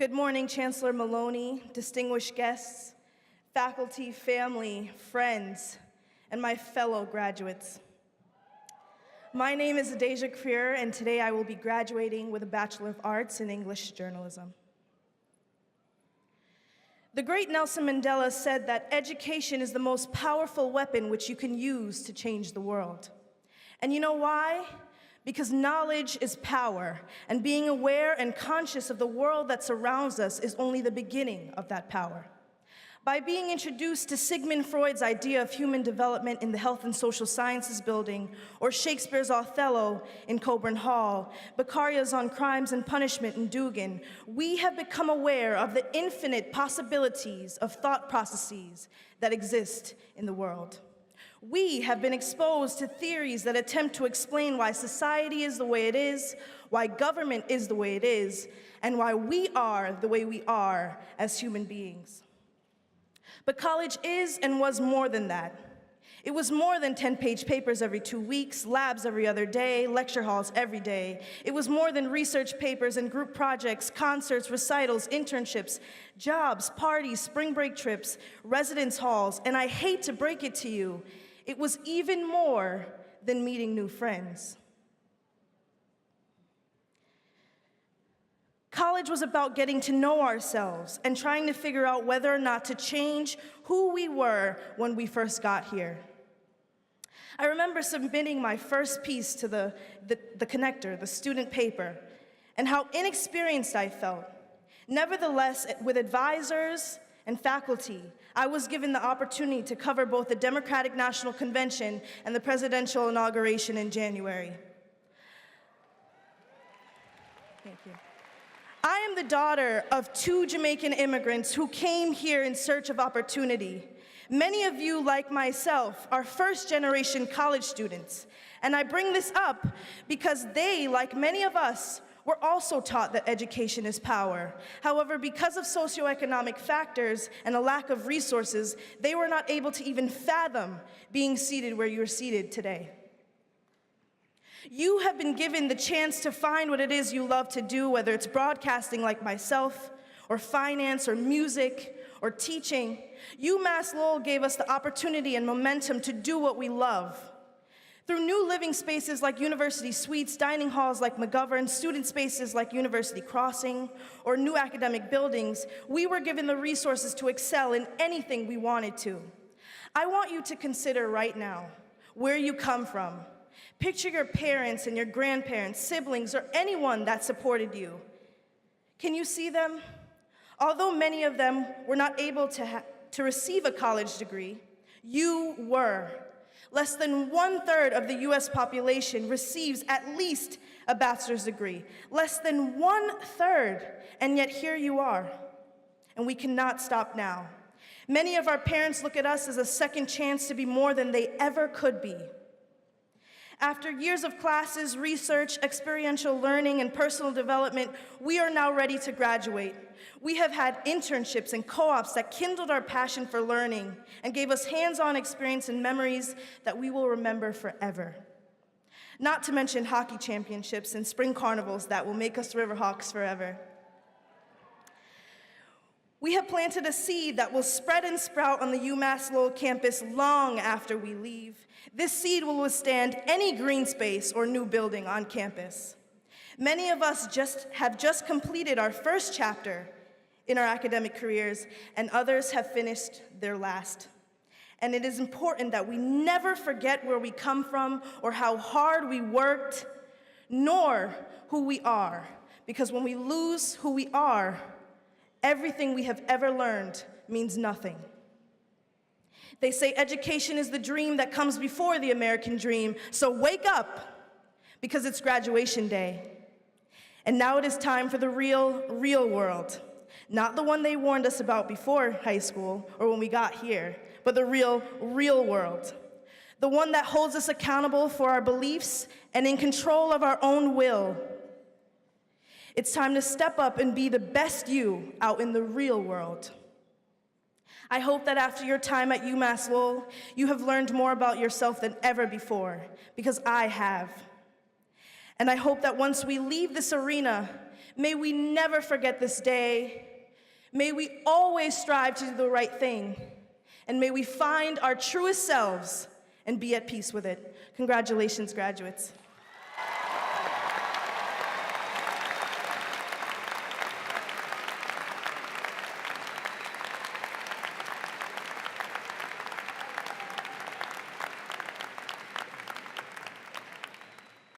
Good morning, Chancellor Maloney, distinguished guests, faculty, family, friends, and my fellow graduates. My name is Adeja Crearer, and today I will be graduating with a Bachelor of Arts in English Journalism. The great Nelson Mandela said that education is the most powerful weapon which you can use to change the world. And you know why? Because knowledge is power, and being aware and conscious of the world that surrounds us is only the beginning of that power. By being introduced to Sigmund Freud's idea of human development in the Health and Social Sciences building, or Shakespeare's Othello in Coburn Hall, Beccaria's On Crimes and Punishment in Dugan, we have become aware of the infinite possibilities of thought processes that exist in the world. We have been exposed to theories that attempt to explain why society is the way it is, why government is the way it is, and why we are the way we are as human beings. But college is and was more than that. It was more than 10-page papers every 2 weeks, labs every other day, lecture halls every day. It was more than research papers and group projects, concerts, recitals, internships, jobs, parties, spring break trips, residence halls, and I hate to break it to you, it was even more than meeting new friends. College was about getting to know ourselves and trying to figure out whether or not to change who we were when we first got here. I remember submitting my first piece to the connector, the student paper, and how inexperienced I felt. Nevertheless, with advisors and faculty, I was given the opportunity to cover both the Democratic National Convention and the presidential inauguration in January. Thank you. I am the daughter of 2 Jamaican immigrants who came here in search of opportunity. Many of you, like myself, are first-generation college students, and I bring this up because they, like many of us, were also taught that education is power. However, because of socioeconomic factors and a lack of resources, they were not able to even fathom being seated where you're seated today. You have been given the chance to find what it is you love to do, whether it's broadcasting like myself, or finance, or music, or teaching. UMass Lowell gave us the opportunity and momentum to do what we love. Through new living spaces like University Suites, dining halls like McGovern, student spaces like University Crossing, or new academic buildings, we were given the resources to excel in anything we wanted to. I want you to consider right now where you come from. Picture your parents and your grandparents, siblings, or anyone that supported you. Can you see them? Although many of them were not able to receive a college degree, you were. Less than 1/3 of the US population receives at least a bachelor's degree. Less than 1/3, and yet here you are. And we cannot stop now. Many of our parents look at us as a second chance to be more than they ever could be. After years of classes, research, experiential learning, and personal development, we are now ready to graduate. We have had internships and co-ops that kindled our passion for learning and gave us hands-on experience and memories that we will remember forever. Not to mention hockey championships and spring carnivals that will make us Riverhawks forever. We have planted a seed that will spread and sprout on the UMass Lowell campus long after we leave. This seed will withstand any green space or new building on campus. Many of us have just completed our first chapter in our academic careers, and others have finished their last. And it is important that we never forget where we come from or how hard we worked, nor who we are, because when we lose who we are, everything we have ever learned means nothing. They say education is the dream that comes before the American dream, so wake up, because it's graduation day. And now it is time for the real world. Not the one they warned us about before high school or when we got here, but the real world. The one that holds us accountable for our beliefs and in control of our own will. It's time to step up and be the best you out in the real world. I hope that after your time at UMass Lowell, you have learned more about yourself than ever before, because I have. And I hope that once we leave this arena, May we never forget this day. May we always strive to do the right thing. And may we find our truest selves and be at peace with it. Congratulations, graduates.